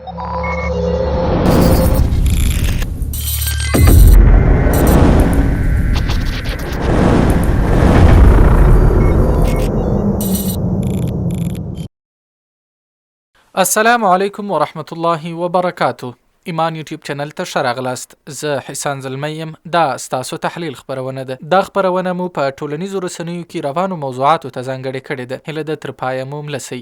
السلام علیکم ورحمت الله وبرکاتو. ایمان یوټیوب چینل ته ښه راغلاست. زه حسان زلمی یم. دا ستاسو تحلیل خپرونه ده. دا خپرونه مو په ټولنیزو رسنیو کې روانو موضوعاتو ته ځانګړې کړې ده. هیله ده تر پایه مو ملسئ.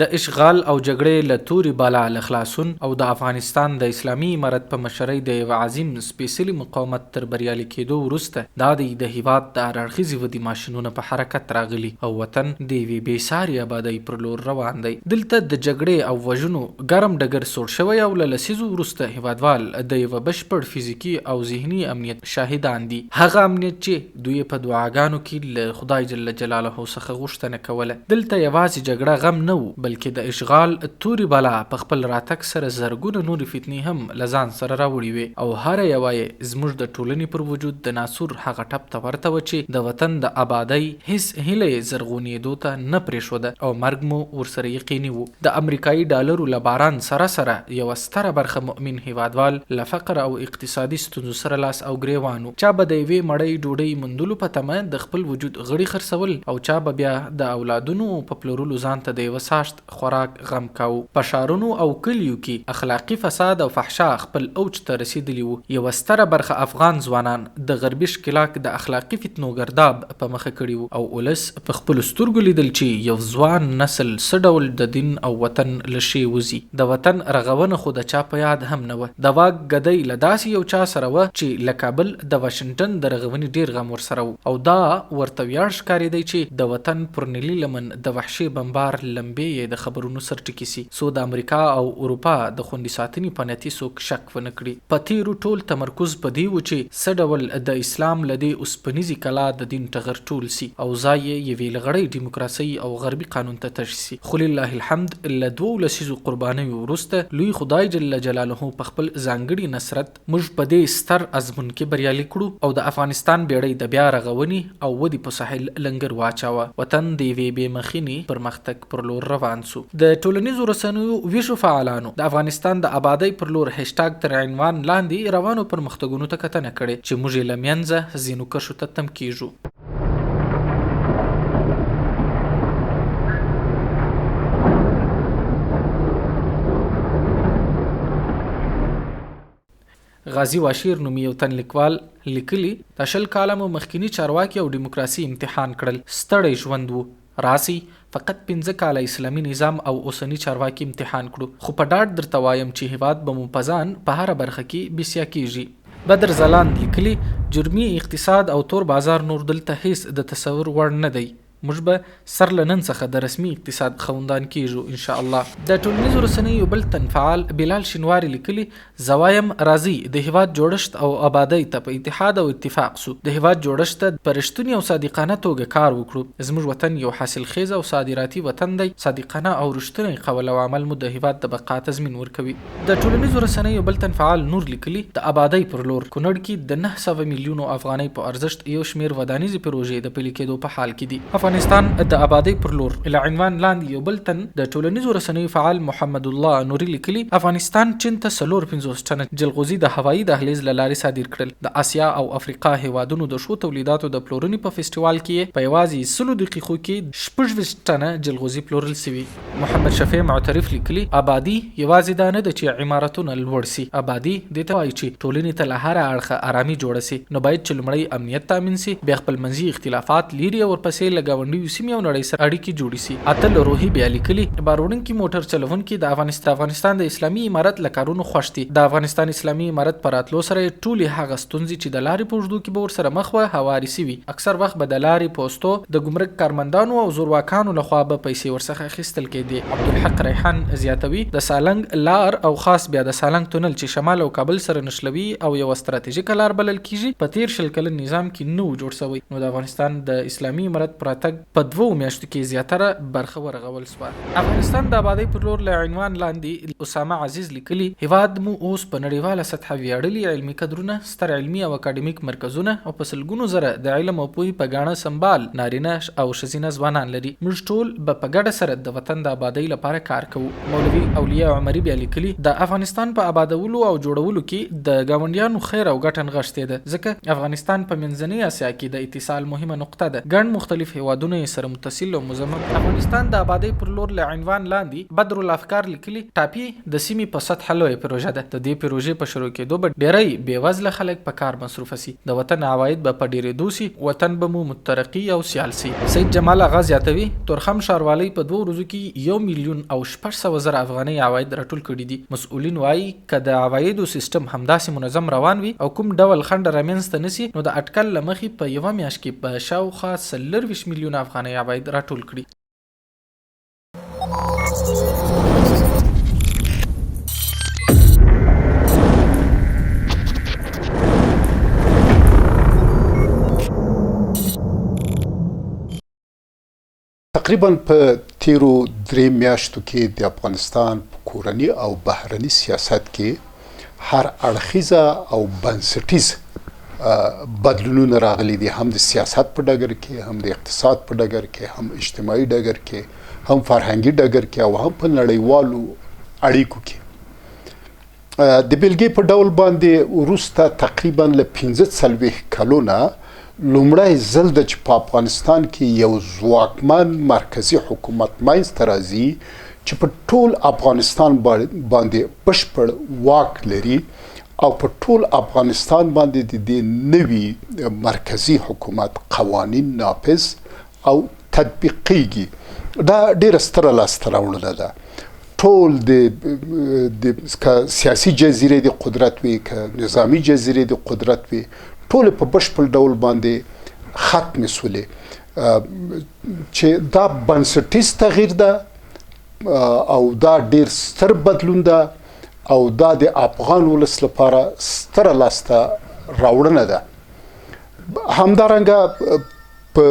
د اشغال او جګړې له تورې بالا له خلاصون او د افغانستان د اسلامي امارت په مشرۍ د یو عظیم سپیڅلي مقاومت تر بریالي کېدو وروسته دا د هیواد د هر اړخیزې ودې ماشینونه په حرکت راغلي او وطن د یوې بېسارې ابادۍ پر لور روان دی. دلته د جګړې او وژنو ګرم ډګر سوړ شوی او له لسیزو وروسته هیوادوال د یوه بشپړ فزیکي او ذهني امنیت شاهدان دي. هغه امنیت چې دوی په دعاګانو کې له خدای جل جلاله څخه غوښتنه کوله. دلته یوازې جګړه غم نه و، بلکې د اشغال توري بالا په خپل راتګ سره زرګونه نورې فتنې هم له ځان سره راوړي وې او هره یوه یې زموږ د ټولنې پر وجود د ناسور هغه ټپ ته ورته وه چې د وطن د ابادۍ هیڅ هیله یې زرغونېدو ته نه پرېښوده او مرګ مو ورسره یقیني و. د امریکایي ډالرو له باران سره سره یوه ستره برخه مؤمن هیوادوال له فقر او اقتصادي ستونزو سره لاس او ګریوان و. چا به د یوې مړۍ ډوډۍ موندلو په تمه د خپل وجود غړي خرڅول او چا به بیا د اولادونو په پلورلو ځان ته د یوه ساشت خوراک غم کاوه. په ښارونو او کلیو کې اخلاقي فساد او فحشا خپل اوج ته رسیدلی وو. یوه ستره برخه افغان ځوانان د غربي ښکېلاک د اخلاقي فتنو ګرداب په مخه کړي وو او ولس په خپلو سترګو لیدل چې یو ځوان نسل څه ډول د دین او وطن له شی وځي. د وطن رغونه خو د چا په یاد هم نه وه. د واک ګدۍ له داسې یو چا سره وه چې له کابل د واشنګټن د رغونې ډیر غم ورسره و او دا ورته ویاړ ښکارېدی چې د وطن پر نیلي لمن د وحشي بمبار لمبې یې د خبرونو سر ټکي سي، څو د امریکا او اروپا د خوندي ساتنې په نیتي څوک شک ونه کړي. په تیرو ټول تمرکز په دې و چې څه ډول د اسلام له دې اوسپنیزې کلا د دین ټغر ټول سي او ځای یې یوې لغړۍ ډیموکراسۍ او غربي قانون ته تش سي. خو لله الحمد له 12 لسیزو قربانیو وروسته لوی خدای جل جلاله په خپل ځانګړي نصرت موږ په دې ستر ازمون کې بریالي کړو او د افغانستان بیړۍ د بیا رغونې او ودې په ساحل لنګر واچاوه. وطن د یوې بې مخینې پرمختګ پر لور روان سو. د ټولنیزو رسنیو ویشو فعالانو د افغانستان د ابادۍ پر لور هشتاګ تر عنوان لاندې روانو پرمختګونو ته کتنه کړې چې موږ یې له منځه ځینو کرښو ته تم کیږو. غازي واشیر نومي یو تن لیکوال لیکلي د 20 کاله مو مخکینی چارواکي او دیموکراسي امتحان کړل، ستړی ژوند وو، راسي فقط 15 کاله اسلامي نظام او اوسنی چارواکي امتحان کړو. خو په ډاډ درته وایم چې هیواد به مو په ځان په هره برخه کې بسیا کیږي. بدر ځلاند لیکلي جرمي اقتصاد او تور بازار نور دلته هیڅ د تصور وړ نه دی. موږ به سر له نن څخه د رسمي اقتصاد خوندان کیږو ان شاء الله. د ټولنیزو رسنیو بل تن فعال بلال شینواری لیکلي زوایم راځي د هیواد جوړښت او آبادۍ ته په اتحاد او اتفاق سو. د هیواد جوړښت ته په رښتوني او صادقانه توګه کار وکړو. زموږ وطن یو حاصل خیز او صادراتي وطن دی. صادقانه او رښتونی قول او عمل مو د هیواد د بقا تضمین ورکوي. د ټولنیزو رسنیو بل تن فعال نور لیکلي د آبادۍ پر لور کونړ کې د 900 میلیونو افغانۍ په ارزښت یو شمیر ودانیزې پروژې د پلي کېدو په حال کې دي. افغانستان د آبادۍ پر لور له عنوان لاندې یو بل تن د ټولنیزو رسنیو فعال محمد الله نوري لیکلي افغانستان چین ته 450 ټنه جلغوزي د هوایي دهلیز له لارې صادر کړل. د اسیا او افریقا هیوادونو د شو تولیداتو د پلورنې په فیسټیوال کې په یوازې 30 دقیقو کې 16 ټنه جلغوزي پلورل شوي. محمد شفیع معترف لیکلي آبادي یوازې دا نه ده چې عمارتونه لوړ سي، آبادي دې ته وایي چې ټولنې ته له هره اړخه آرامي جوړه سي. نو باید چې لومړی امنیت تامین سي، بیا خپل منځي اختلافات لیري او ورپسې له ګاونډیو سیمې او نړۍ سره اړیکې جوړې سي. اتل روحي بیا لیکلي باروړونکي موټر چلوونکي د افغانستان د اسلامي امارت له کارونو خوښ دي. د افغانستان اسلامي امارت په راتلو سره ټولې هغه ستونزې چې د لارې په اوږدو کې به ورسره مخ وه هواري سوي. اکثر وخت به د لارې پوستو د ګمرک کارمندانو او زورواکانو لخوا به پیسې ورڅخه اخیستل کېدې. عبدالحق ریحان زیاتوي د سالنګ لار او خاص بیا د سالنګ تونل چې شمال او کابل سره نښلوي او یو ستراتیژیکه لار بلل کیږي په تیر 20 کلن نظام کې نو جوړ شوی. نو د افغانستان د اسلامي امارت پر راتګ په 2 میاشتو کې زیاتره برخه ورغول سوه. افغانستان د آبادۍ پر لور له عنوان لاندې اسامه عزیز لیکلي هیواد مو اوس په نړیواله سطحه ویاړلي علمي کدرونه، ستر علمي او اکاډمیک مرکزونه او په سلګونو زره د علم او پوهې په ګاڼه سمبال نارینه او ښځینه ځوانان لري. موږ ټول به په ګډه سره د وطن د آبادۍ لپاره کار کوو. مولوي اولیاء عمري بیا لیکلي د افغانستان په آبادولو او جوړولو کې د ګاونډیانو خیر او ګټه نغښتې ده، ځکه افغانستان په منځنۍ اسیا کې د اتصال مهمه نقطه ده. ګڼ مختلف هیوادونه یې سره متصل او مزمن. افغانستان د آبادۍ پر لور له عنوان لاندې بدر الافکار لیکلي ټاپي د سیمې په سطحه لویه پروژه ده. د دې پروژې په شروع کېدو به ډېری بېوزله خلک په کار مصروفه سي، د وطن عواید به په ډېرېدو سي، وطن به مو مترقي او سیال سي. سید جمال آغا زیاتوي تورخم ښاروالۍ په 2 ورځو کې 1,600,000 افغانۍ عواید راټول کړي دي. مسؤلین وایي که د عوایدو سیستم همداسې منظم روان وي او کوم ډول خنډ رامنځته نه سي، نو د اټکل له مخې په یوه میاشت کې په شاوخوا 24 میلیونه افغانۍ عواید راټول کړي. تقریبا په تیرو 3 میاشتو کې د افغانستان په کورني او بهرني سیاست کې هر اړخیزه او بنسټیز بدلونونه راغلي دي، هم د سیاست په ډګر کې، هم د اقتصاد په ډګر کې، هم اجتماعي ډګر کې، هم فرهنګي ډګر کې او هم په نړیوالو اړیکو کې. د بیلګې په ډول باندې وروسته تقریبا له 45 کلونه لومړی ځل ده چې په افغانستان کې یو ځواکمن مرکزي حکومت منځته راځي چې په ټول افغانستان باندې بشپړ واک لري او په ټول افغانستان باندې د دې نوي مرکزي حکومت قوانین نافذ او تطبیقیږي. دا ډېره ستره لاسته راوړنه ده. ټول د سیاسي جزیرې د قدرت وي، که نظامی جزیرې د قدرت وي، ټول په بشپړ ډول باندې ختم سولې، چې دا بنسټیز تغییر ده او دا ډیر ستر بدلون ده او دا د افغان ولس لپاره ستره لاسته راوړنه ده. همدارنګه په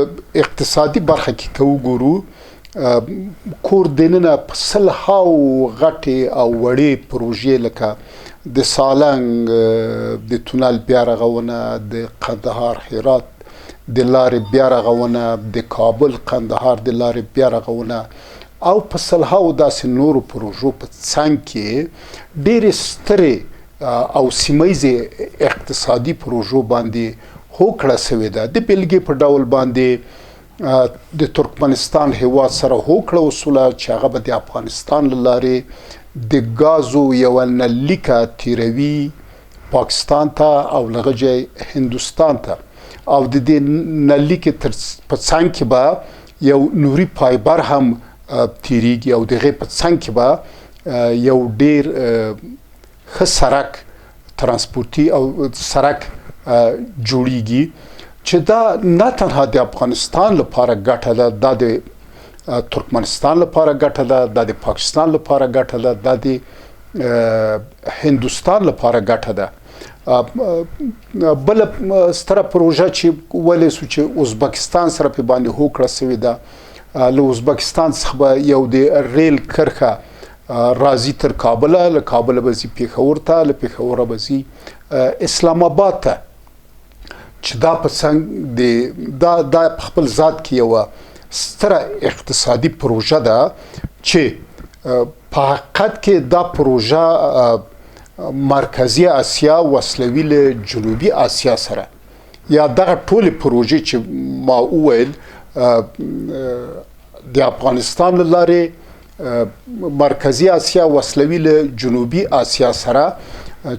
اقتصادي برخه کې که وګورو، کور دننه په 100 غټې او وړې پروژې لکه د سالنګ د تونل بیا رغونه، د قندهار هرات د لارې بیا رغونه، د کابل قندهار د لارې بیا رغونه او په 100 داسې نورو پروژو په څنګ کې ډېرې سترې او سیمهیزې اقتصادي پروژو باندې هوکړه سوې ده. د بیلګې په ډول باندې د ترکمنستان هیواد سره هوکړه وسوله چې هغه به د افغانستان له لارې د ګازو یوه نلیکه تیروي پاکستان ته او لغجه هندوستان ته، او د دې نلیکې په څنګ کې به یو نوري پایبر هم تیریږي او د هغې په څنګ کې به یو ډیر ښه سرک ترانسپورتي او سرک جوړیږي چې دا نه تنها د افغانستان لپاره ګټه ده، دا د ترکمنستان لپاره ګټه ده، دا د پاکستان لپاره ګټه ده، دا د هندوستان لپاره ګټه ده. بل ستره پروژه چې ویلی سو چې ازبکستان سره په باندې هوکړه سوې ده، له ازبکستان څخه به یو د ریل کرښه راځي تر کابله، له کابله به ځي پېښور ته، له پېښوره به ځي اسلام آباد ته، چې دا په څنګ دا په خپل ذات کې یوه ستره اقتصادي پروژه ده چې په حقیقت کې دا پروژه مرکزي اسیا وصلوي له جنوبي اسیا سره، یا دغه ټولې پروژې چې ما وویل د افغانستان له لارې مرکزي اسیا وصلوي له جنوبي اسیا سره،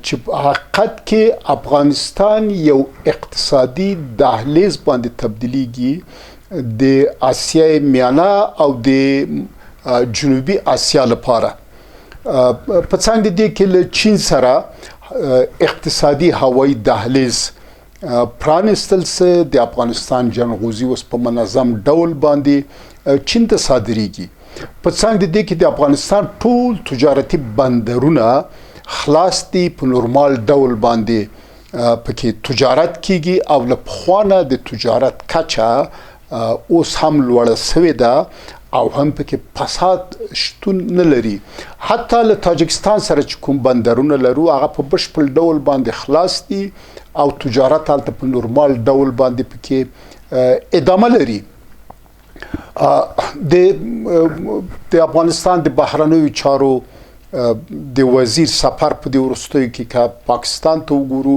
چې په حقیقت کې افغانستان یو اقتصادي دهلیز باندې تبدیلیږي د آسیای میانه او د جنوبي آسیا لپاره. په څنګ د دې کې له چین سره اقتصادي هوایي دهلیز پرانستل سه، د افغانستان جنغوزي اوس په منظم ډول باندې چین ته صادریږي. په څنګ د دې کې د افغانستان ټول تجارتي بندرونه خلاص دي، په نورمال ډول باندې پکې تجارت کیږي او له پخوانه د تجارت کچه اوس هم لوړه سوې ده او هم پکې فساد شتون نه لري. حتی له تاجکستان سره چې کوم بندرونه لرو هغه په بشپړ ډول باندې خلاص دي او تجارت هلته په نورمال ډول باندې پکې ادامه لري. د افغانستان د بهرنیو چارو د وزیر سفر په دې وروستیو کې که پاکستان ته وګورو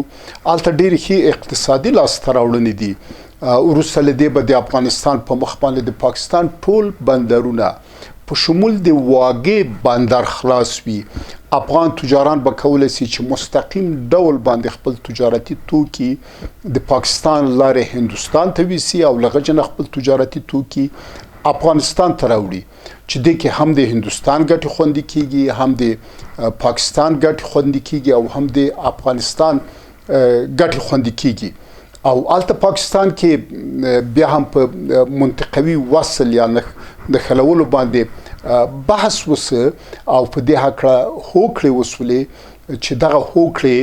هلته ډېرې ښې اقتصادي لاسته راوړنې دي. وروسته له دې به د افغانستان په مخ باندې د پاکستان ټول بندرونه په شمول د واګې بندر خلاص وي. افغان تجاران به کولی شي چې مستقیم ډول باندې خپل تجارتي توکي د پاکستان لارې هندوستان ته ویسي او له هغه نه خپل تجارتي توکي افغانستان ته راوړي چې دې کې هم د هندوستان ګټې خوندي کیږي، هم د پاکستان ګټې خوندي کیږي او هم د افغانستان ګټې خوندي کیږي. او الته پاکستان کې بیا هم په منطقوي وصل یا نښلولو باندې بحث وسه او په دې هکله هوکړې وسولې چې دغه هوکړې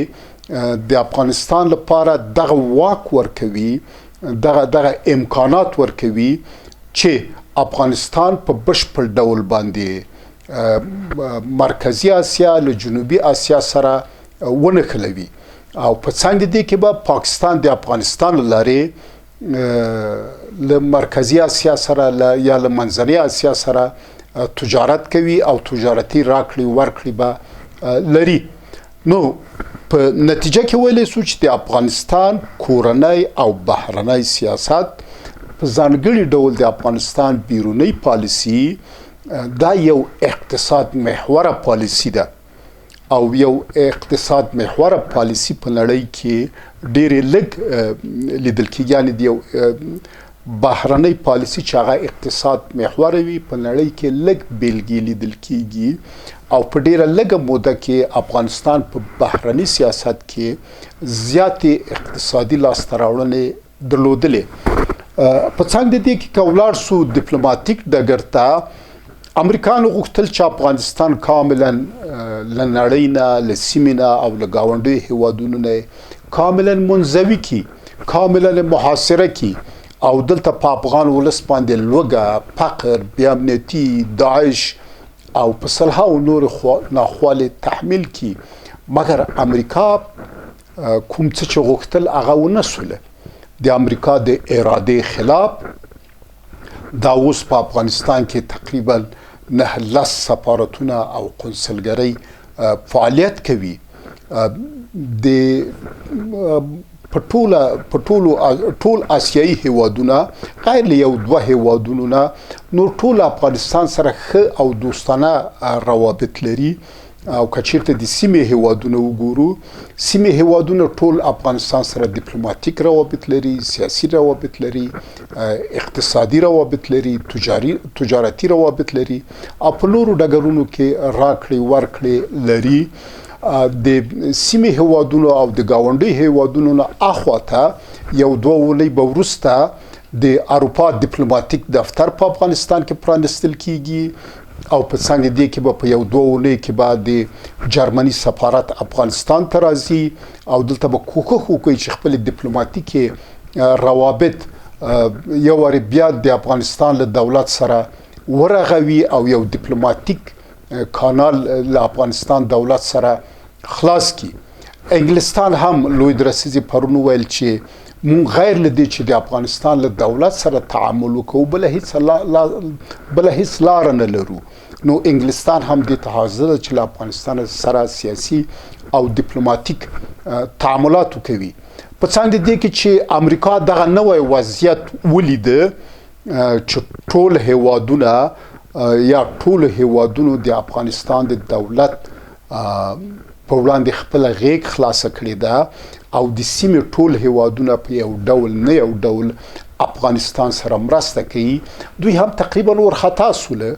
د افغانستان لپاره دغه واک ورکوي، دغه امکانات ورکوي چې افغانستان په بشپړ ډول باندې مرکزی آسیا له جنوبي آسیا سره ونښلوي. او په څنګ دې کې به پاکستان د افغانستان لارې له مرکزی آسیا سره یا له منځنۍ آسیا سره تجارت کوي او تجارتي راکړې ورکړې به لري. نو په نتیجه کې ویلی شو چې د افغانستان کورنی او بهرنی سیاست په ځانګړي ډول د افغانستان بیرونی پالیسي دا یو اقتصاد محوره پالیسي ده او یو اقتصاد محوره پالیسي په نړۍ کې ډېرې لږ لیدل کېږي. یعنې د یو بهرنۍ پالیسي چې هغه اقتصاد محوره وي په نړۍ کې لږ بیلګې لیدل کېږي او په ډېره لږه موده کې افغانستان په بهرني سیاست کې زیاتې اقتصادي لاسته راوړنې درلودلې. په څنګ د دې کې که ولاړ سو ډیپلوماتیک ډګر ته امریکایانو غوښتل چې افغانستان کاملا له نړۍ نه له سیمې نه او له ګاونډیو هیوادونو نه کاملا منزوي کی، کاملا محاصره کی او دلته په افغان ولس باندې لوږه، فقر، بې امنیتي، داعش او په سلهاو نور ناخوالې تحمیل کی. مګر امریکا کوم څه چې غوښتل هغه ونه سوله. د امریکا د ارادې خلاف دا اوس په افغانستان کې تقریبا 9 سفارتونه او قنصلګرۍ فعالیت کوي. په ټول آسیایي هیوادونه غیر له یو دوه هیوادونو نه نور ټول افغانستان سره ښه او دوستانه روابط لري. او که چیرته د سیمې هیوادونه وګورو، سیمې هیوادونه ټول افغانستان سره ډیپلوماتیک روابط لري، سیاسي روابط لري، اقتصادي روابط لري، تجارتي روابط لري او په نورو ډګرونو کې راکړې ورکړې لري. د سیمې هیوادونو او د ګاونډي هیوادونو نه اخواته یو دوه اونۍ به وروسته د اروپا ډیپلوماتیک دفتر په افغانستان کې پرانستل کیږي او په څنګ دې کې به په یو دوه اونۍ کې به د جرمني سفارت افغانستان ته راځي او دلته به کوښښ وکړي چې خپل ډیپلوماتیکي روابط یو وارې بیا د افغانستان له دولت سره ورغوي او یو ډیپلوماتیک کانال له افغانستان دولت سره خلاص کی. انګلستان هم لوی درسیزي پرون ویل چې مونږ غیر له دې چې د افغانستان له دولت سره تعامل وکړو بله هیڅ لاره نه لرو. نو انګلستان هم دې ته حاضر ده چې له افغانستان سره سیاسي او ډیپلوماتیک تعاملات وکوي. په څنګ دې کې چې امریکا دغه نوی وضعیت ولیده چې ټول هیوادونه یا ټول هیوادونو د افغانستان د دولت په وړاندې خپل غیږ خلاصه کړې ده او د سیمې ټول هیوادونه په یو ډول نه یو ډول افغانستان سره مرسته کوي. دوی هم تقریبا ورخطا سوله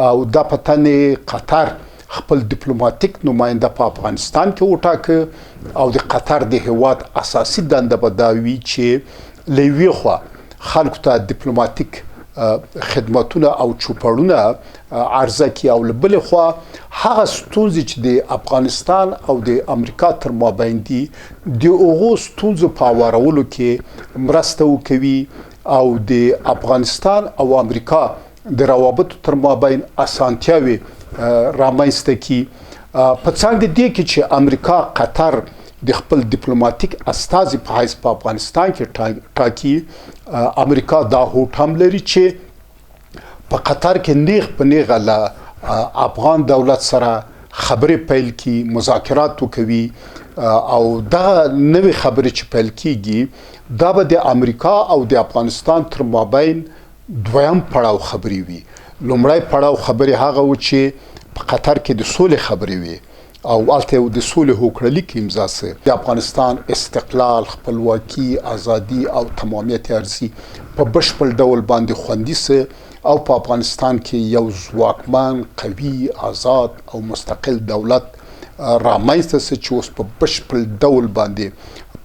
او دا په تنې قطر خپل ډیپلوماتیک نماینده په افغانستان کې وټاکه او د قطر د هیواد اساسي دنده به دا وي چې له یوې خوا خلکو ته ډیپلوماتیک خدمتونه او چوپړونه عرضه کی او له بلې خوا هغه ستونزې چې د افغانستان او د امریکا تر مابین دي د هغو ستونزو په هوارولو کې مرسته وکوي او د افغانستان او امریکا د روابطو تر مابین اسانتیاوي رامنځته کی په څنګ د دې کې چې امریکا قطر د خپل ډیپلوماټیک استازي په حیث په افغانستان کې ټاکي امریکا دا هوډ هم لري چې په قطر کې نیغ په نیغه له افغان دولت سره خبرې پیل کی مذاکرات وکوي او دا نوې خبرې چې پیل کیږي دا به د امریکا او د افغانستان تر مابین دویم پړاو خبرې وي. لومړی پړاو خبرې هغه و چې په قطر کې د سولې خبرې وي او هلته د سولې هوکړلیک امضا سه د افغانستان استقلال، خپلواکي، ازادي او تمامیت ارزي په بشپړ ډول باندې خوندي سه او په افغانستان کې یو ځواکمن، قوي، آزاد او مستقل دولت رامنځته سه چې اوس په بشپړ ډول باندې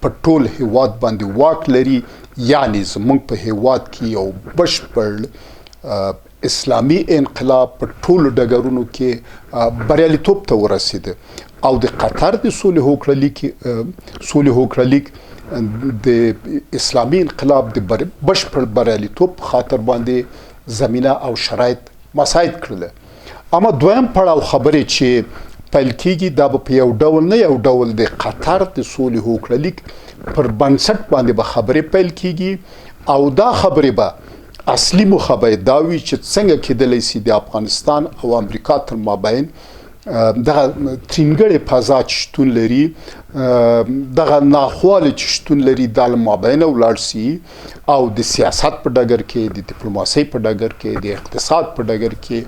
په ټول هیواد باندې واک لري. یعنی زمونږ په هیواد کې یو بشپړ اسلامي انقلاب په ټولو ډګرونو کې بریالیتوب ته ورسېده او د قطر د سولې هوکړلیک د اسلامي انقلاب د بشپړ بریالیتوب په خاطر باندې زمینه او شرایط مساعد کړل. اما دویم پړاو خبرې چې پیل کیږي دا به په یو ډول نه یو ډول د قطر د سولې هوکړلیک پر بنسټ باندې به خبرې پیل کیږي او دا خبرې به اصلي موخه به دا وي چې څنګه کېدلی شي د افغانستان او امریکا تر مابین دغه ترینګړې فضا چې شتون لري، دغه ناخواله چې شتون لري دا له مابینه ولاړ شي او د سیاست په ډګر کې، د ډیپلوماسۍ په ډګر کې، د اقتصاد په ډګر کې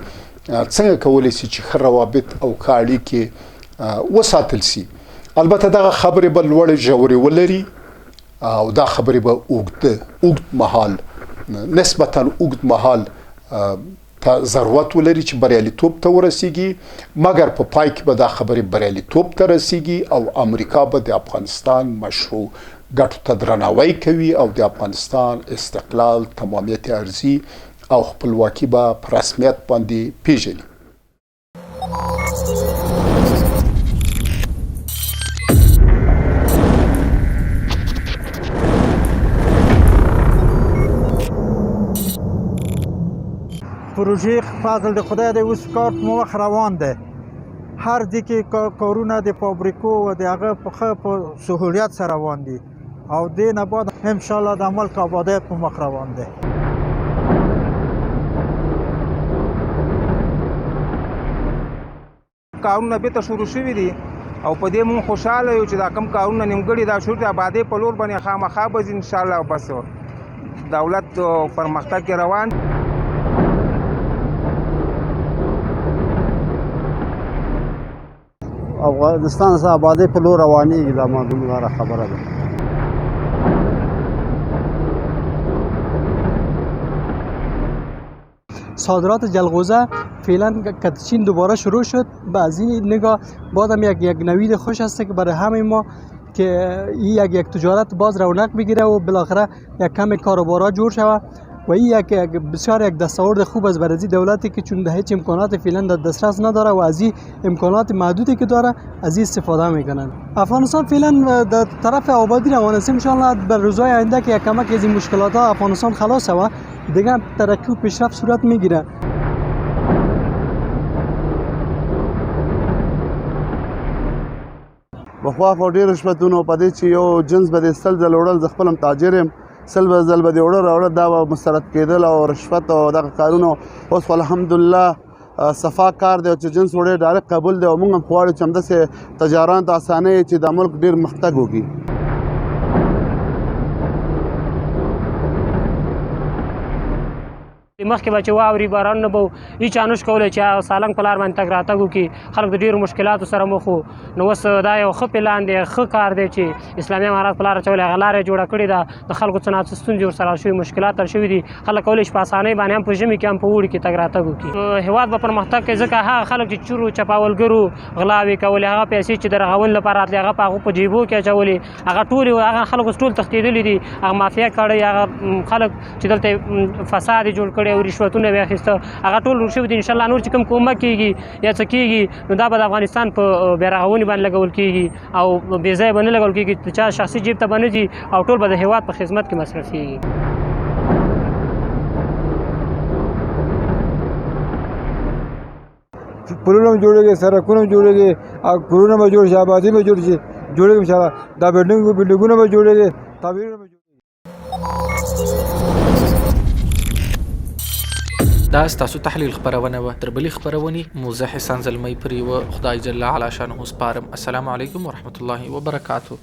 څنګه کولی شي چې ښه روابط او ښه اړیکې وساتل شي. البته دغه خبرې به لوړې ژورې ولري او دا خبرې به اوږد مهال نسبتا اوږد مهال ته ضرورت ولري چې بریالیتوب ته ورسیږي، مګر په پای کې به دا خبرې بریالیتوب ته رسیږي او امریکا به د افغانستان مشروع ګټو ته درناوی کوي او د افغانستان استقلال، تمامیت ارزي او خپلواکي به په رسمیت باندې پیژني. پروژه فضل د خدای د اوس کار په مخ روان ده. هر ځای کې کارونه د فابریکو و د هغه په سهولیت سره روان دي او دې نه بعد ان شاء الله د ملک آبادی په مخ روان ده. کارونه بیرته شروع شوي دي او په دې مونږ خوشحاله یو چې دا کم کارونه نیمګړي دا شروع د آبادۍ په لور باندې خامخا به ځي انشاءالله. بس دولت پرمختګ کې روان. افغانستان څخه آبادۍ په لور روانېږي، دا معلومه خبره ده. صادرات جلغوزه فعلا که چین دوباره شروع شد به از این نگاه بازم یک نوید خوش است که برای همه ما که این یک تجارت باز رونق بگیره و بالاخره یک کم کاروبارا جور شود و این بسیار یک دستاورد خوب است برای دولتی که چون هیچ امکانات فعلا در دسترس نداره و از این امکانات محدودی که داره از این استفاده میکنن. افغانستان فعلا در طرف آبادی روان است. ان شاء الله در روزهای آینده که یک کمک از این مشکلات ها افغانستان خلاص و دیگه ترقی و پیشرفت صورت میگیره. بخوا خو ډېر رشوتونه په دې چې یو جنس به د سل ځله وړل، زه خپل هم تاجر یم، سل ځل به د وړه راوړه دا به مسترد کېدل او رشوت او دغه کارونه. اوس خو الحمدلله صفا کار دی او چې جنس وړی ډایرکټ قبول دی او موږ هم غواړو چې همداسې تجاران ته اسانۍ چې دا ملک ډېر مختګ وکړي. مخکې به چې واوري بارانونه به هېچا نشو کولی چې سالنګ په لار باندې تګ راتګ وکړي. خلک د ډېرو مشکلاتو سره مخ وو. نو اوس دا یو ښه پلان دی، ښه کار دی چې اسلامي امارات په لاره اچولې، هغه لاره یې جوړه کړې ده. د خلکو څه ناڅه ستونزې ورسره حل شوي، مشکلات حل شوي دي. خلک کولی شي په اسانۍ باندې هم په ژمي کې هم په اوړي کې تګ راتګ وکړي. هېواد به پرمختګ کوي ځکه هغه خلک چې چورو چپاولګرو غلاوې کولې، هغه پیسې چې د رغونې لپاره راتلې هغه په هغو په جیبو کې اچولې، هغه ټولې هغه خلک اوس ټول تښتېدلي دي. هغه مافیا کړی، هغه خلک چې دلته فساد یې جوړ کړی او رشوتونه یې هغه ټول ورشوي دي. انشاءالله نور چې کوم کومک کېږي یا څه کېږي نو دا به د افغانستان په بیارغونې باندې لګول کېږي او بې ځایه به نه لګول کېږي، چا شخصي جیب ته به نه ځي او ټول به د هېواد په خدمت کې مصرفېږي. پلونه به جوړېږي، سړکونه به جوړېږي او کورونه به جوړ شي، آبادي به جوړ شي، جوړېږي انشاءالله. دا بلډینګونه به جوړېږي، تعمیرونه به جوړېږي. دا ستاسو تحلیل خبرونه وه. تر بلې خبرونې مو زه حسن زلمی پر یوه خدای جل علا شانه سپارم. السلام علیکم ورحمة الله وبرکاته.